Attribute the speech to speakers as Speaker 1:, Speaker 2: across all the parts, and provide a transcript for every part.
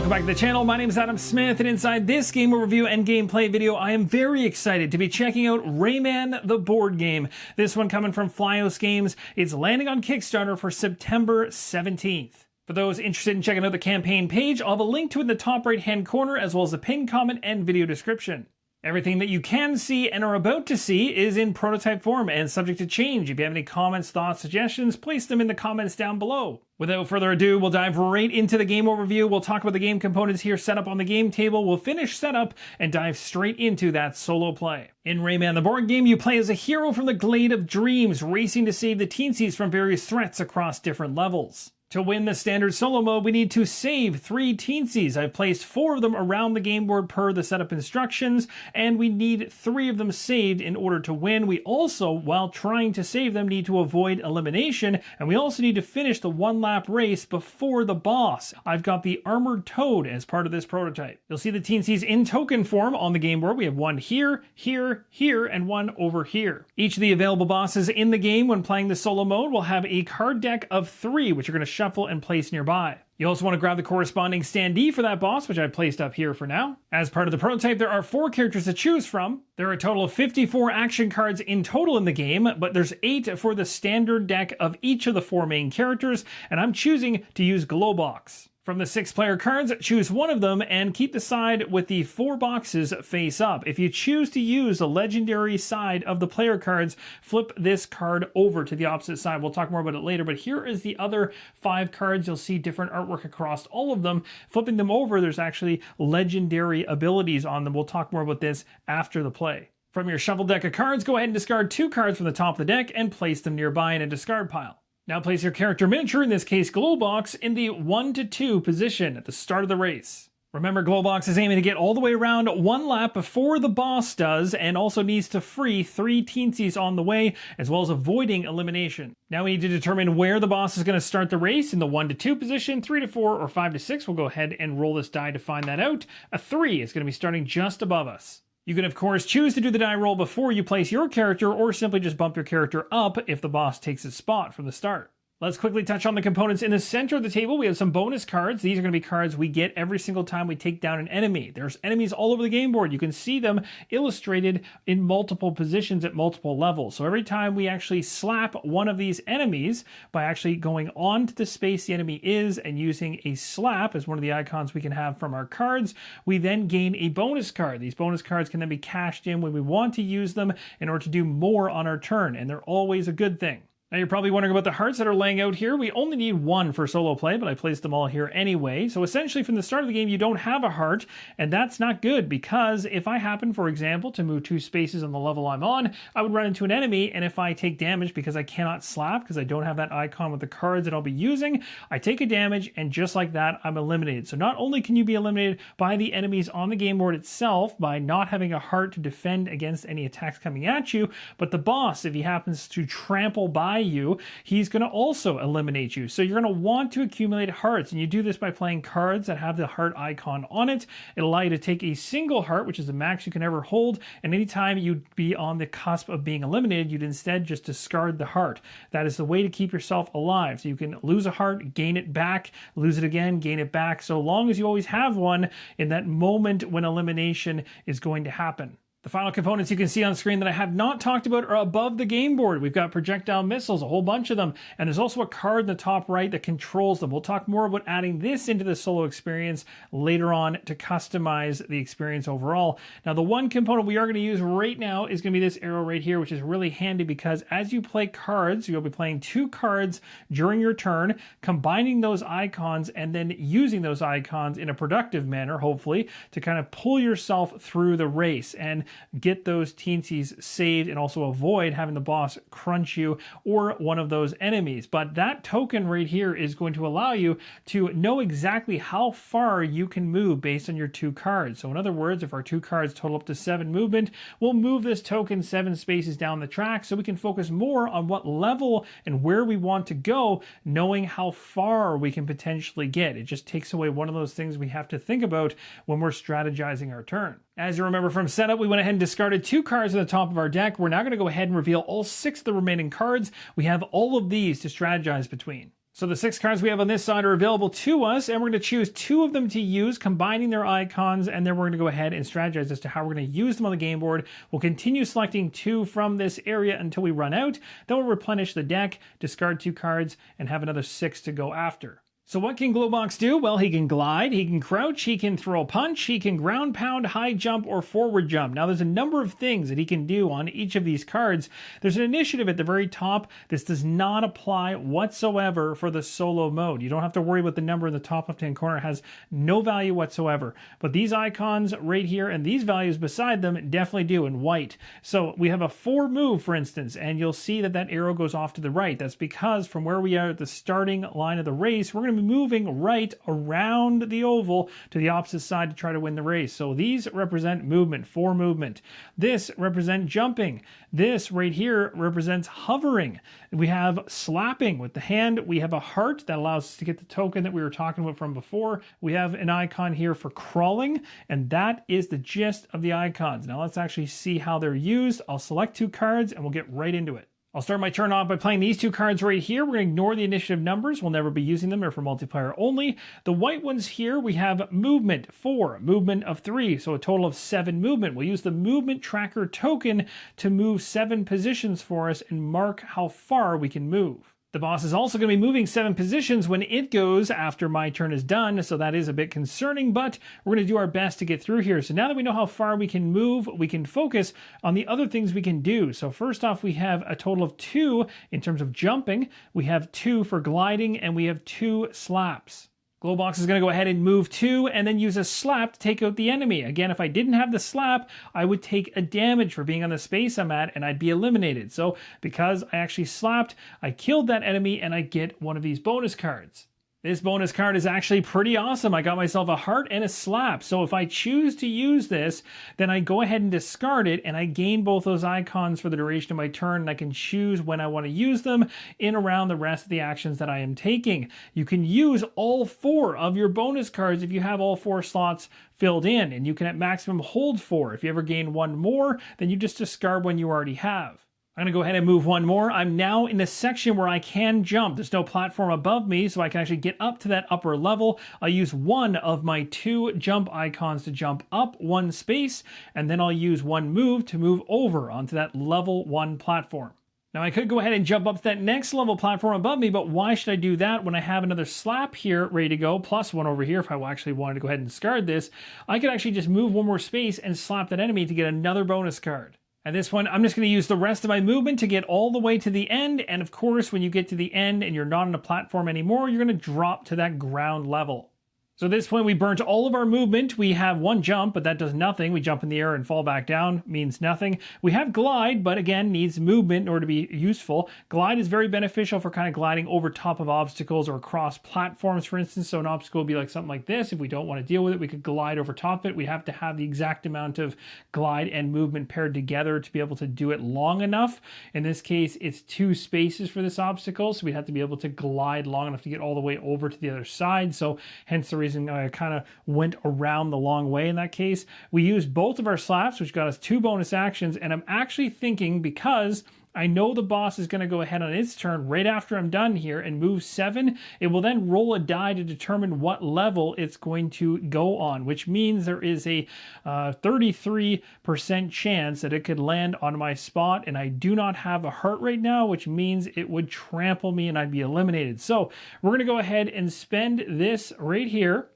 Speaker 1: Welcome back to the channel. My name is Adam Smith, and inside this game overview and gameplay video, I am very excited to be checking out Rayman The Board Game. This one coming from Flyos Games. It's landing on Kickstarter for September 17th. For those interested in checking out the campaign page, I'll have a link to it in the top right-hand corner, as well as a pinned comment and video description. Everything that you can see and are about to see is in prototype form and subject to change. If you have any comments, thoughts, suggestions, place them in the comments down below. Without further ado, we'll dive right into the game overview. We'll talk about the game components here set up on the game table. We'll finish setup and dive straight into that solo play. In Rayman the Board Game, you play as a hero from the Glade of Dreams, racing to save the Teensies from various threats across different levels. To win the standard solo mode, we need to save 3 Teensies. I've placed 4 of them around the game board per the setup instructions, and we need 3 of them saved in order to win. We also, while trying to save them, need to avoid elimination, and we also need to finish the 1-lap race before the boss. I've got the Armored Toad as part of this prototype. You'll see the Teensies in token form on the game board. We have 1 here, here, here, and 1 over here. Each of the available bosses in the game when playing the solo mode will have a card deck of 3, which are going to shuffle and place nearby. You also want to grab the corresponding standee for that boss, which I've placed up here for now. As part of the prototype, there are 4 characters to choose from. There are a total of 54 action cards in total in the game, but there's 8 for the standard deck of each of the 4 main characters, and I'm choosing to use Glowbox. From the 6 player cards, choose one of them and keep the side with the 4 boxes face up. If you choose to use the legendary side of the player cards, flip this card over to the opposite side. We'll talk more about it later, but here is the other 5 cards. You'll see different artwork across all of them. Flipping them over, there's actually legendary abilities on them. We'll talk more about this after the play. From your shuffle deck of cards, go ahead and discard 2 cards from the top of the deck and place them nearby in a discard pile. Now place your character miniature, in this case Glowbox, in the 1 to 2 position at the start of the race. Remember, Glowbox is aiming to get all the way around 1 lap before the boss does, and also needs to free 3 Teensies on the way, as well as avoiding elimination. Now we need to determine where the boss is going to start the race, in the 1 to 2 position, 3 to 4, or 5 to 6. We'll go ahead and roll this die to find that out. A 3 is going to be starting just above us. You can, of course, choose to do the die roll before you place your character, or simply just bump your character up if the boss takes his spot from the start. Let's quickly touch on the components. In the center of the table, we have some bonus cards. These are going to be cards we get every single time we take down an enemy. There's enemies all over the game board. You can see them illustrated in multiple positions at multiple levels. So every time we actually slap one of these enemies by actually going on to the space the enemy is and using a slap as one of the icons we can have from our cards, we then gain a bonus card. These bonus cards can then be cashed in when we want to use them in order to do more on our turn, and they're always a good thing. Now you're probably wondering about the hearts that are laying out here. We only need 1 for solo play, but I placed them all here anyway. So essentially from the start of the game, you don't have a heart, and that's not good, because if I happen, for example, to move 2 spaces on the level I'm on, I would run into an enemy, and if I take damage because I cannot slap, because I don't have that icon with the cards that I'll be using, I take a damage, and just like that, I'm eliminated. So not only can you be eliminated by the enemies on the game board itself, by not having a heart to defend against any attacks coming at you, but the boss, if he happens to trample by you, he's going to also eliminate you. So you're going to want to accumulate hearts, and you do this by playing cards that have the heart icon on it. It'll allow you to take a single heart, which is the max you can ever hold, and anytime you'd be on the cusp of being eliminated, you'd instead just discard the heart. That is the way to keep yourself alive. So you can lose a heart, gain it back, lose it again, gain it back, so long as you always have one in that moment when elimination is going to happen. The final components you can see on screen that I have not talked about are above the game board. We've got projectile missiles, a whole bunch of them, and there's also a card in the top right that controls them. We'll talk more about adding this into the solo experience later on to customize the experience overall. Now, the one component we are going to use right now is going to be this arrow right here, which is really handy because as you play cards, you'll be playing 2 cards during your turn, combining those icons and then using those icons in a productive manner, hopefully, to kind of pull yourself through the race and get those Teensies saved and also avoid having the boss crunch you or one of those enemies. But that token right here is going to allow you to know exactly how far you can move based on your 2 cards. So in other words, if our 2 cards total up to 7 movement, we'll move this token 7 spaces down the track so we can focus more on what level and where we want to go, knowing how far we can potentially get. It just takes away one of those things we have to think about when we're strategizing our turn. As you remember from setup, we went ahead and discarded 2 cards at the top of our deck. We're now going to go ahead and reveal all 6 of the remaining cards. We have all of these to strategize between. So the 6 cards we have on this side are available to us, and we're going to choose 2 of them to use, combining their icons, and then we're going to go ahead and strategize as to how we're going to use them on the game board. We'll continue selecting 2 from this area until we run out, then we'll replenish the deck, discard 2 cards, and have another 6 to go after. So what can Glowbox do? Well, he can glide, he can crouch, he can throw a punch, he can ground pound, high jump, or forward jump. Now, there's a number of things that he can do on each of these cards. There's an initiative at the very top. This does not apply whatsoever for the solo mode. You don't have to worry about the number in the top left-hand corner. It has no value whatsoever. But these icons right here and these values beside them definitely do in white. So we have a 4 move, for instance, and you'll see that that arrow goes off to the right. That's because from where we are at the starting line of the race, we're going to be moving right around the oval to the opposite side to try to win the race. So these represent movement, 4 movement. This represents jumping. This right here represents hovering. We have slapping with the hand. We have a heart that allows us to get the token that we were talking about from before. We have an icon here for crawling, and that is the gist of the icons. Now let's actually see how they're used. I'll select 2 cards and we'll get right into it. I'll start my turn off by playing these 2 cards right here. We're going to ignore the initiative numbers. We'll never be using them. They're for multiplayer only. The white ones here, we have movement 4, movement of 3, so a total of 7 movement. We'll use the movement tracker token to move 7 positions for us and mark how far we can move. The boss is also going to be moving 7 positions when it goes after my turn is done, so that is a bit concerning, but we're going to do our best to get through here. So now that we know how far we can move, we can focus on the other things we can do. So first off, we have a total of 2 in terms of jumping. We have 2 for gliding, and we have 2 slaps. Glowbox is going to go ahead and move 2 and then use a slap to take out the enemy. Again, if I didn't have the slap, I would take a damage for being on the space I'm at and I'd be eliminated. So because I actually slapped, I killed that enemy and I get one of these bonus cards. This bonus card is actually pretty awesome. I got myself a heart and a slap. So if I choose to use this, then I go ahead and discard it and I gain both those icons for the duration of my turn, and I can choose when I want to use them in around the rest of the actions that I am taking. You can use all 4 of your bonus cards if you have all 4 slots filled in, and you can at maximum hold 4. If you ever gain 1 more, then you just discard one you already have. I'm going to go ahead and move 1 more. I'm now in a section where I can jump. There's no platform above me, so I can actually get up to that upper level. I'll use 1 of my 2 jump icons to jump up 1 space, and then I'll use 1 move to move over onto that level 1 platform. Now I could go ahead and jump up to that next level platform above me, but why should I do that when I have another slap here ready to go, plus 1 over here if I actually wanted to go ahead and discard this? I could actually just move 1 more space and slap that enemy to get another bonus card. At this point, I'm just going to use the rest of my movement to get all the way to the end. And of course, when you get to the end and you're not on a platform anymore, you're going to drop to that ground level. So at this point, we burnt all of our movement. We have 1 jump, but that does nothing. We jump in the air and fall back down, means nothing. We have glide, but again, needs movement in order to be useful. Glide is very beneficial for kind of gliding over top of obstacles or across platforms, for instance. So an obstacle would be like something like this. If we don't want to deal with it, we could glide over top of it. We have to have the exact amount of glide and movement paired together to be able to do it long enough. In this case, it's 2 spaces for this obstacle, so we'd have to be able to glide long enough to get all the way over to the other side. So hence the reason I kind of went around the long way in that case. We used both of our slaps, which got us 2 bonus actions, and I'm actually thinking, because I know the boss is going to go ahead on its turn right after I'm done here and move 7, it will then roll a die to determine what level it's going to go on, which means there is a 33% chance that it could land on my spot, and I do not have a heart right now, which means it would trample me and I'd be eliminated. So we're going to go ahead and spend this right here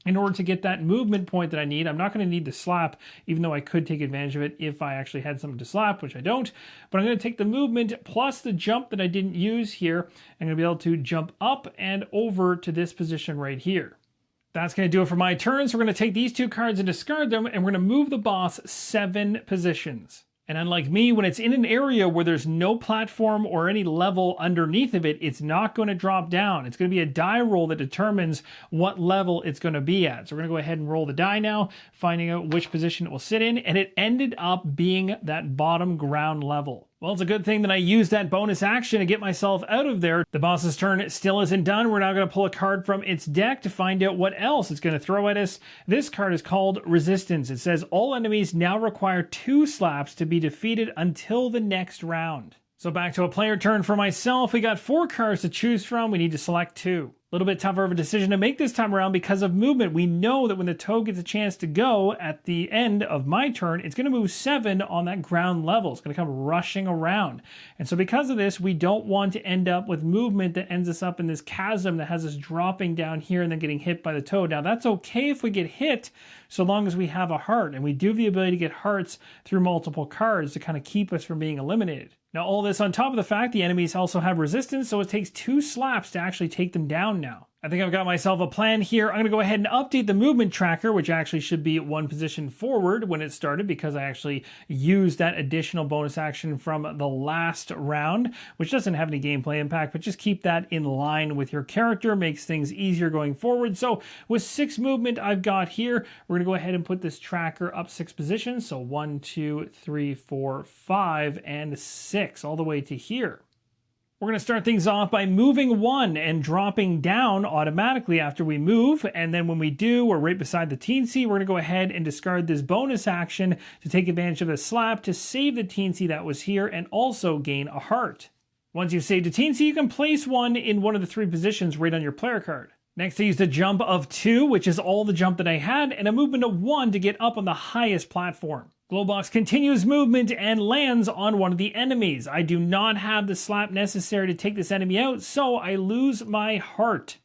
Speaker 1: in order to get that movement point that I need. I'm not going to need the slap, even though I could take advantage of it if I actually had something to slap, which I don't. But I'm going to take the movement plus the jump that I didn't use here. I'm going to be able to jump up and over to this position right here. That's going to do it for my turn. So we're going to take these 2 cards and discard them, and we're going to move the boss 7 positions. And unlike me, when it's in an area where there's no platform or any level underneath of it, it's not going to drop down. It's going to be a die roll that determines what level it's going to be at. So we're going to go ahead and roll the die now, finding out which position it will sit in. And it ended up being that bottom ground level. Well, it's a good thing that I used that bonus action to get myself out of there. The boss's turn still isn't done. We're now going to pull a card from its deck to find out what else it's going to throw at us. This card is called Resistance. It says all enemies now require 2 slaps to be defeated until the next round. So back to a player turn for myself. We got 4 cards to choose from. We need to select 2. A little bit tougher of a decision to make this time around because of movement. We know that when the toad gets a chance to go at the end of my turn, it's going to move 7 on that ground level. It's going to come rushing around. And so because of this, we don't want to end up with movement that ends us up in this chasm that has us dropping down here and then getting hit by the toad. Now that's okay if we get hit, so long as we have a heart. And we do have the ability to get hearts through multiple cards to kind of keep us from being eliminated. Now all this on top of the fact the enemies also have resistance, so it takes 2 slaps to actually take them down now. I think I've got myself a plan here. I'm going to go ahead and update the movement tracker, which actually should be 1 position forward when it started because I actually used that additional bonus action from the last round, which doesn't have any gameplay impact, but just keep that in line with your character, makes things easier going forward. So with 6 movement I've got here, we're going to go ahead and put this tracker up 6 positions. So 1, 2, 3, 4, 5, and 6 all the way to here. We're going to start things off by moving 1 and dropping down automatically after we move. And then when we do, we're right beside the Teensy. We're going to go ahead and discard this bonus action to take advantage of the slap to save the Teensy that was here and also gain a heart. Once you've saved a Teensy, you can place 1 in one of the 3 positions right on your player card. Next, I used a jump of 2, which is all the jump that I had, and a movement of 1 to get up on the highest platform. Glowbox continues movement and lands on one of the enemies. I do not have the slap necessary to take this enemy out, so I lose my heart.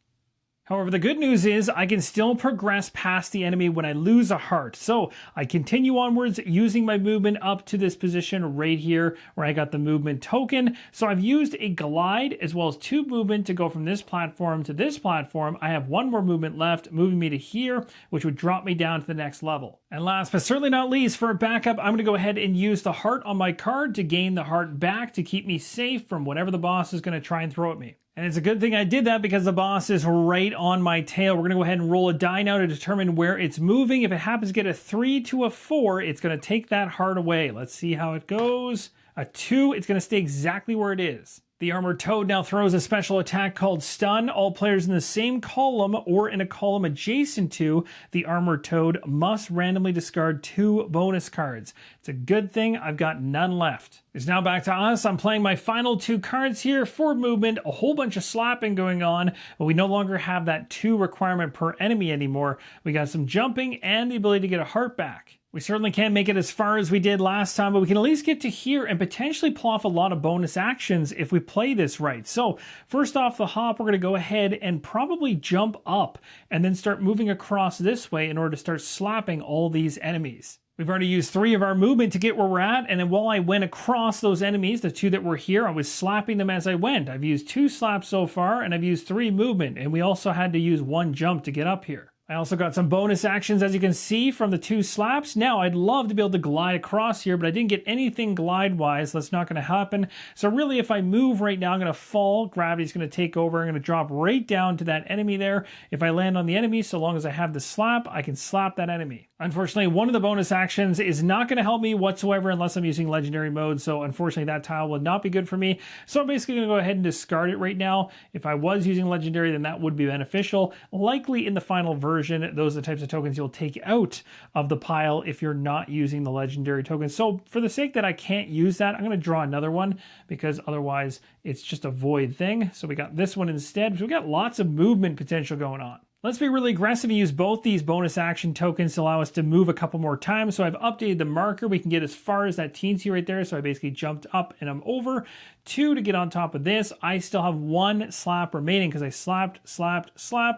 Speaker 1: However, the good news is I can still progress past the enemy when I lose a heart. So I continue onwards using my movement up to this position right here where I got the movement token. So I've used a glide as well as 2 movement to go from this platform to this platform. I have 1 more movement left, moving me to here, which would drop me down to the next level. And last but certainly not least, for a backup, I'm going to go ahead and use the heart on my card to gain the heart back to keep me safe from whatever the boss is going to try and throw at me. And it's a good thing I did that because the boss is right on my tail. We're going to go ahead and roll a die now to determine where it's moving. If it happens to get a 3 to a 4, it's going to take that heart away. Let's see how it goes. A 2, it's going to stay exactly where it is. The Armored Toad now throws a special attack called Stun. All players in the same column or in a column adjacent to the Armored Toad must randomly discard 2 bonus cards. It's a good thing I've got none left. It's now back to us. I'm playing my final 2 cards here for movement, a whole bunch of slapping going on, but we no longer have that 2 requirement per enemy anymore. We got some jumping and the ability to get a heart back. We certainly can't make it as far as we did last time, but we can at least get to here and potentially pull off a lot of bonus actions if we play this right. So first off the hop, we're going to go ahead and probably jump up and then start moving across this way in order to start slapping all these enemies. We've already used 3 of our movement to get where we're at, and then while I went across those enemies, the 2 that were here, I was slapping them as I went. I've used 2 slaps so far, and I've used 3 movement, and we also had to use 1 jump to get up here. I also got some bonus actions, as you can see, from the 2 slaps. Now, I'd love to be able to glide across here, but I didn't get anything glide-wise. That's not going to happen. So really, if I move right now, I'm going to fall. Gravity's going to take over. I'm going to drop right down to that enemy there. If I land on the enemy, so long as I have the slap, I can slap that enemy. Unfortunately, one of the bonus actions is not going to help me whatsoever unless I'm using legendary mode, so unfortunately that tile will not be good for me. So I'm basically going to go ahead and discard it right now. If I was using legendary, then that would be beneficial. Likely in the final version, those are the types of tokens you'll take out of the pile if you're not using the legendary tokens. So for the sake that I can't use that, I'm going to draw another one because otherwise it's just a void thing. So we got this one instead. So we got lots of movement potential going on. Let's be really aggressive and use both these bonus action tokens to allow us to move a couple more times. So I've updated the marker. We can get as far as that teensy right there. So I basically jumped up and I'm over. 2 to get on top of this. I still have 1 slap remaining because I slapped,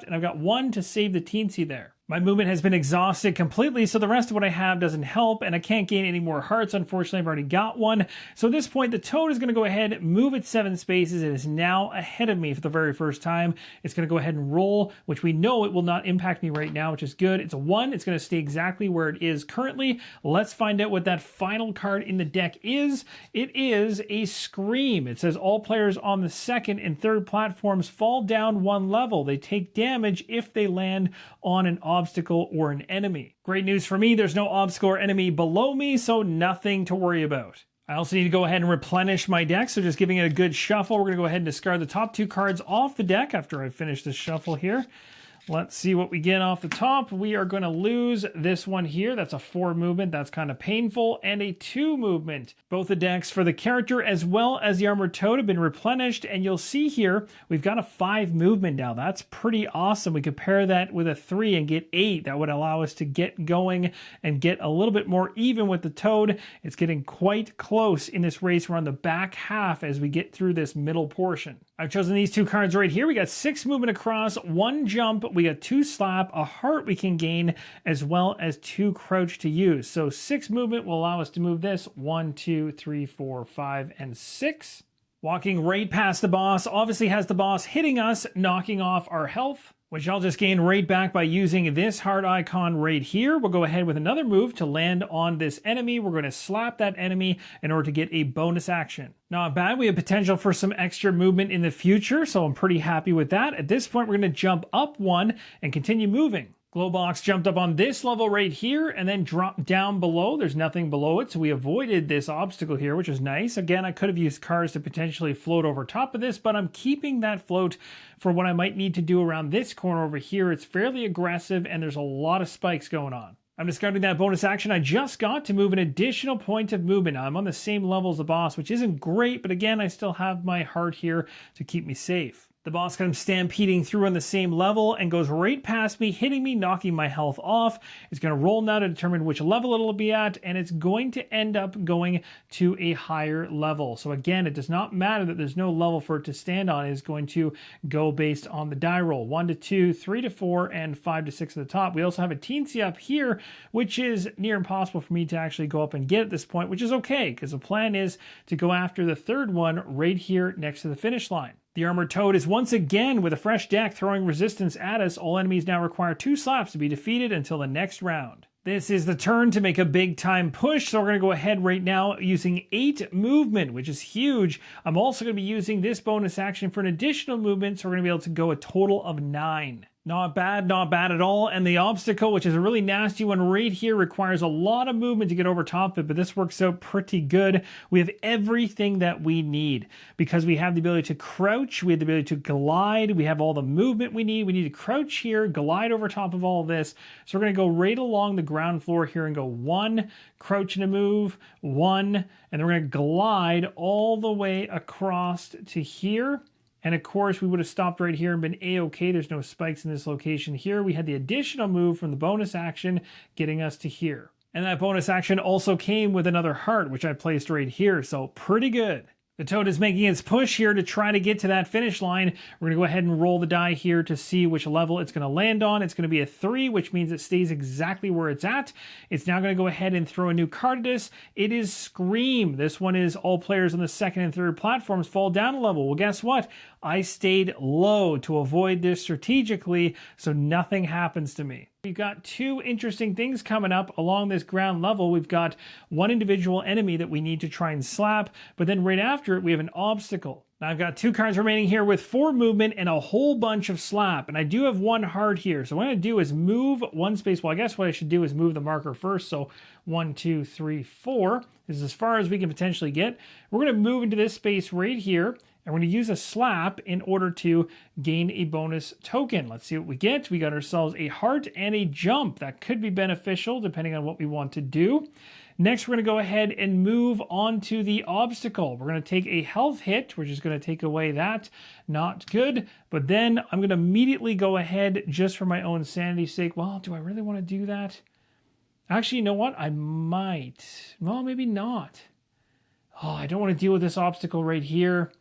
Speaker 1: and I've got 1 to save the teensy there. My movement has been exhausted completely, so the rest of what I have doesn't help, and I can't gain any more hearts. Unfortunately, I've already got 1. So at this point, the toad is going to go ahead, move it 7 spaces. It is now ahead of me for the very first time. It's going to go ahead and roll, which we know it will not impact me right now, which is good. It's a 1. It's going to stay exactly where it is currently. Let's find out what that final card in the deck is. It is a Scream. It says all players on the 2nd and 3rd platforms fall down 1 level. They take damage if they land on an obstacle or an enemy. Great news for me, there's no obstacle or enemy below me, so nothing to worry about. I also need to go ahead and replenish my deck, so just giving it a good shuffle. We're going to go ahead and discard the top 2 cards off the deck after I finish this shuffle here. Let's see what we get off the top. We are going to lose this one here. That's a 4 movement. That's kind of painful. And a 2 movement. Both the decks for the character as well as the armored toad have been replenished. And you'll see here, we've got a 5 movement now. That's pretty awesome. We could pair that with a 3 and get 8. That would allow us to get going and get a little bit more even with the toad. It's getting quite close in this race. We're on the back half as we get through this middle portion. I've chosen these 2 cards right here. We got 6 movement across, 1 jump, we got 2 slap, a heart we can gain, as well as 2 crouch to use. So 6 movement will allow us to move this 1, 2, 3, 4, 5, and 6. Walking right past the boss obviously has the boss hitting us, knocking off our health, which I'll just gain right back by using this heart icon right here. We'll go ahead with another move to land on this enemy. We're going to slap that enemy in order to get a bonus action. Not bad. We have potential for some extra movement in the future, so I'm pretty happy with that. At this point, we're going to jump up 1 and continue moving. Glowbox jumped up on this level right here and then dropped down below. There's nothing below it, so we avoided this obstacle here, which is nice. Again, I could have used cars to potentially float over top of this, but I'm keeping that float for what I might need to do around this corner over here. It's fairly aggressive, and there's a lot of spikes going on. I'm discarding that bonus action I just got to move an additional point of movement. Now, I'm on the same level as the boss, which isn't great, but again, I still have my heart here to keep me safe. The boss comes stampeding through on the same level and goes right past me, hitting me, knocking my health off. It's going to roll now to determine which level it'll be at, and it's going to end up going to a higher level. So again, it does not matter that there's no level for it to stand on. It's going to go based on the die roll. 1 to 2, 3 to 4, and 5 to 6 at the top. We also have a Teensy up here, which is near impossible for me to actually go up and get at this point, which is okay, because the plan is to go after the third one right here next to the finish line. The armored toad is once again with a fresh deck throwing resistance at us. All enemies now require 2 slaps to be defeated until the next round. This is the turn to make a big time push, so we're going to go ahead right now using 8 movement, which is huge. I'm also going to be using this bonus action for an additional movement, so we're going to be able to go a total of 9. Not bad at all. And the obstacle, which is a really nasty one right here, requires a lot of movement to get over top of it, but this works out pretty good. We have everything that we need because we have the ability to crouch, we have the ability to glide, we have all the movement we need. We need to crouch here, glide over top of all of this. So we're going to go right along the ground floor here and go 1, crouch and a move, 1, and then we're going to glide all the way across to here. And of course, we would have stopped right here and been A-okay. There's no spikes in this location here. We had the additional move from the bonus action getting us to here. And that bonus action also came with another heart, which I placed right here. So pretty good. The toad is making its push here to try to get to that finish line. We're going to go ahead and roll the die here to see which level it's going to land on. It's going to be a 3, which means it stays exactly where it's at. It's now going to go ahead and throw a new card at us. It is Scream. This one is all players on the 2nd and 3rd platforms fall down a level. Well, guess what? I stayed low to avoid this strategically, so nothing happens to me. We've got 2 interesting things coming up along this ground level. We've got one individual enemy that we need to try and slap, but then right after it, we have an obstacle. Now I've got 2 cards remaining here with 4 movement and a whole bunch of slap, and I do have 1 heart here. So what I'm going to do is move 1 space. Well, I guess what I should do is move the marker first. So 1, 2, 3, 4 this is as far as we can potentially get. We're going to move into this space right here. And we're going to use a slap in order to gain a bonus token. Let's see what we get. We got ourselves a heart and a jump. That could be beneficial depending on what we want to do. Next, we're going to go ahead and move on to the obstacle. We're going to take a health hit, which is going to take away that. Not good. But then I'm going to immediately go ahead, just for my own sanity's sake. Well, do I really want to do that? Actually, you know what? I might. Well, maybe not. Oh, I don't want to deal with this obstacle right here.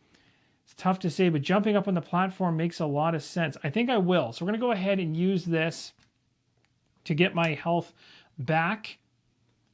Speaker 1: It's tough to say, but jumping up on the platform makes a lot of sense. I think I will. So we're going to go ahead and use this to get my health back.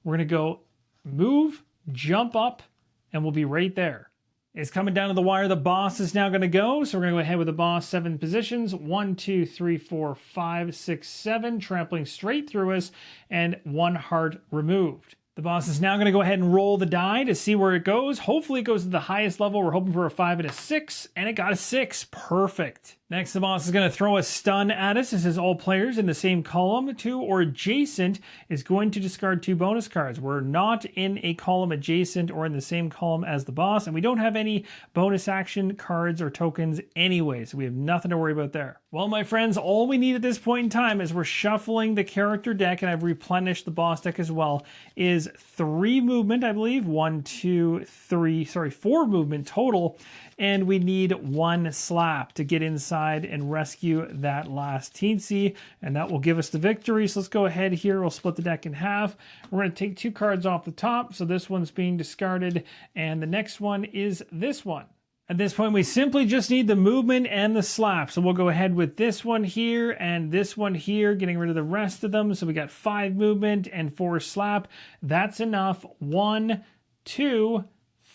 Speaker 1: We're going to go move, jump up, and we'll be right there. It's coming down to the wire. The boss is now going to go. So we're going to go ahead with the boss. 7 positions. 1, 2, 3, 4, 5, 6, 7. Trampling straight through us and 1 heart removed. The boss is now going to go ahead and roll the die to see where it goes. Hopefully it goes to the highest level. We're hoping for a 5 and a 6, and it got a 6. Perfect. Next, the boss is going to throw a stun at us. This is all players in the same column. 2 or adjacent is going to discard 2 bonus cards. We're not in a column adjacent or in the same column as the boss, and we don't have any bonus action cards or tokens anyway, so we have nothing to worry about there. Well, my friends, all we need at this point in time as we're shuffling the character deck, and I've replenished the boss deck as well, is 3 movement, I believe. 1, 2, 3, 4 movement total. And we need 1 slap to get inside and rescue that last Teensy. And that will give us the victory. So let's go ahead here. We'll split the deck in half. We're going to take 2 cards off the top. So this one's being discarded. And the next one is this one. At this point, we simply just need the movement and the slap. So we'll go ahead with this one here and this one here, getting rid of the rest of them. So we got 5 movement and 4 slap. That's enough. 1, 2,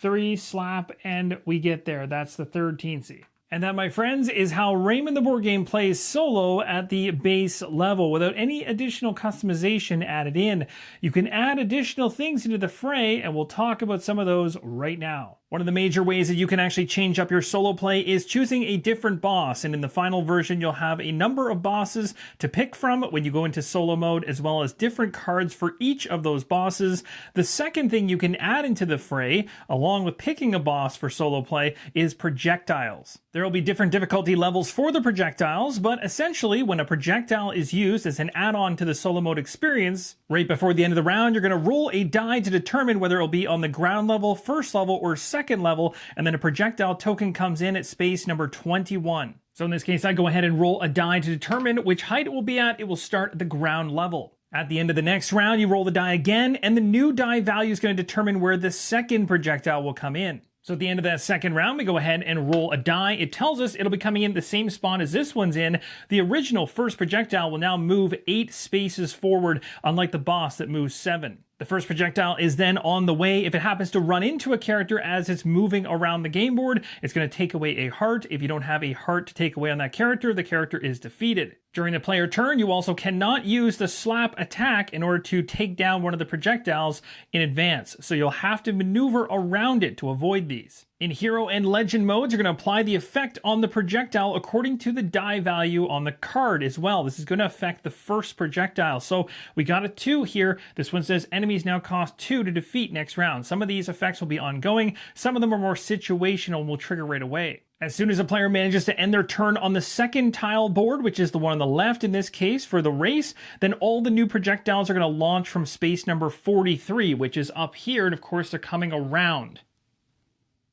Speaker 1: 3 slap, and we get there. That's the 3rd Teensy. And that, my friends, is how Rayman the Board Game plays solo at the base level without any additional customization added in. You can add additional things into the fray, and we'll talk about some of those right now. One of the major ways that you can actually change up your solo play is choosing a different boss, and in the final version you'll have a number of bosses to pick from when you go into solo mode, as well as different cards for each of those bosses. The second thing you can add into the fray, along with picking a boss for solo play, is projectiles. There will be different difficulty levels for the projectiles, but essentially when a projectile is used as an add-on to the solo mode experience, right before the end of the round you're going to roll a die to determine whether it'll be on the ground level, first level, or second level, and then a projectile token comes in at space number 21. So in this case, I go ahead and roll a die to determine which height it will be at. It will start at the ground level. At the end of the next round, you roll the die again, and the new die value is going to determine where the second projectile will come in. So at the end of that second round, we go ahead and roll a die. It tells us it'll be coming in the same spot as this one's in. The original first projectile will now move 8 spaces forward, unlike the boss that moves 7. The first projectile is then on the way. If it happens to run into a character as it's moving around the game board, it's going to take away a heart. If you don't have a heart to take away on that character, the character is defeated. During the player turn, you also cannot use the slap attack in order to take down one of the projectiles in advance. So you'll have to maneuver around it to avoid these. In Hero and Legend modes, you're going to apply the effect on the projectile according to the die value on the card as well. This is going to affect the first projectile. So we got a 2 here. This one says enemies now cost 2 to defeat next round. Some of these effects will be ongoing. Some of them are more situational and will trigger right away. As soon as a player manages to end their turn on the second tile board, which is the one on the left in this case for the race, then all the new projectiles are going to launch from space number 43, which is up here, and of course they're coming around.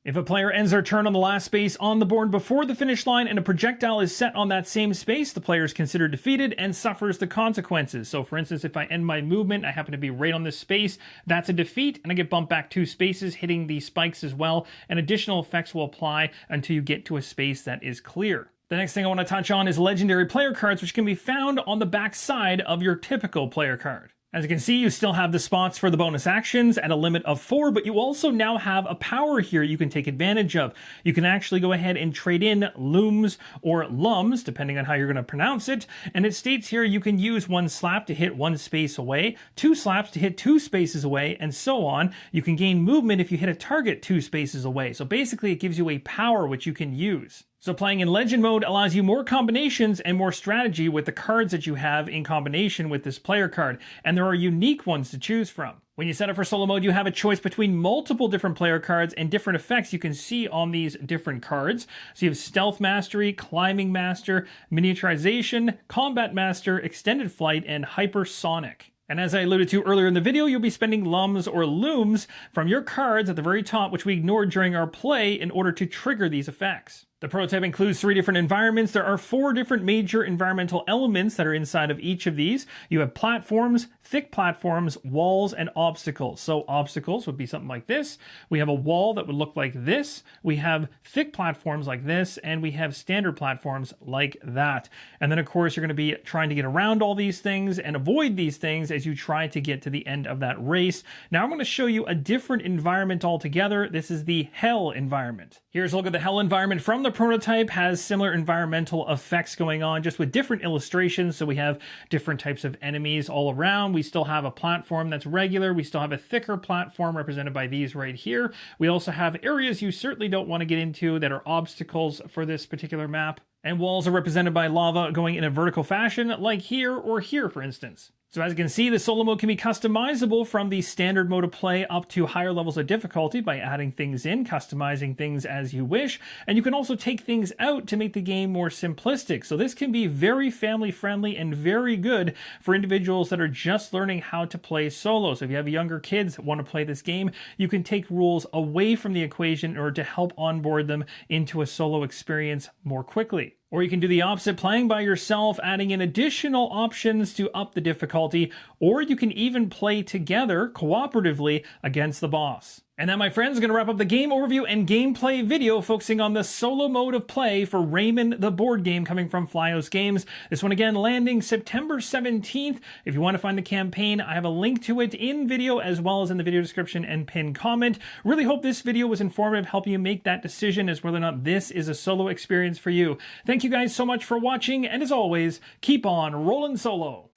Speaker 1: If a player ends their turn on the last space on the board before the finish line and a projectile is set on that same space, the player is considered defeated and suffers the consequences. So for instance, if I end my movement, I happen to be right on this space, that's a defeat, and I get bumped back 2 spaces, hitting the spikes as well, and additional effects will apply until you get to a space that is clear. The next thing I want to touch on is legendary player cards, which can be found on the back side of your typical player card. As you can see, you still have the spots for the bonus actions at a limit of 4, but you also now have a power here you can take advantage of. You can actually go ahead and trade in looms or lums, depending on how you're going to pronounce it, and it states here you can use 1 slap to hit 1 space away, 2 slaps to hit 2 spaces away, and so on. You can gain movement if you hit a target 2 spaces away. So basically it gives you a power which you can use. So playing in Legend mode allows you more combinations and more strategy with the cards that you have in combination with this player card, and there are unique ones to choose from. When you set up for solo mode, you have a choice between multiple different player cards and different effects you can see on these different cards. So you have Stealth Mastery, Climbing Master, Miniaturization, Combat Master, Extended Flight, and Hypersonic. And as I alluded to earlier in the video, you'll be spending lums or looms from your cards at the very top, which we ignored during our play in order to trigger these effects. The prototype includes 3 different environments. There are 4 different major environmental elements that are inside of each of these. You have platforms, thick platforms, walls, and obstacles. So obstacles would be something like this. We have a wall that would look like this. We have thick platforms like this, and we have standard platforms like that. And then of course you're going to be trying to get around all these things and avoid these things as you try to get to the end of that race. Now I'm going to show you a different environment altogether. This is the Hell environment. Here's a look at the Hell environment from the prototype. Has similar environmental effects going on, just with different illustrations. So we have different types of enemies all around. We still have a platform that's regular. We still have a thicker platform represented by these right here. We also have areas you certainly don't want to get into that are obstacles for this particular map. And walls are represented by lava going in a vertical fashion, like here or here, for instance. So as you can see, the solo mode can be customizable from the standard mode of play up to higher levels of difficulty by adding things in, customizing things as you wish, and you can also take things out to make the game more simplistic. So this can be very family friendly and very good for individuals that are just learning how to play solo. So if you have younger kids that want to play this game, you can take rules away from the equation in order to help onboard them into a solo experience more quickly. Or you can do the opposite, playing by yourself, adding in additional options to up the difficulty, or you can even play together cooperatively against the boss. And that, my friends, is going to wrap up the game overview and gameplay video focusing on the solo mode of play for Rayman the Board Game coming from Flyos Games. This one again landing September 17th. If you want to find the campaign, I have a link to it in video as well as in the video description and pinned comment. Really hope this video was informative, helping you make that decision as whether or not this is a solo experience for you. Thank you guys so much for watching, and as always, keep on rolling solo.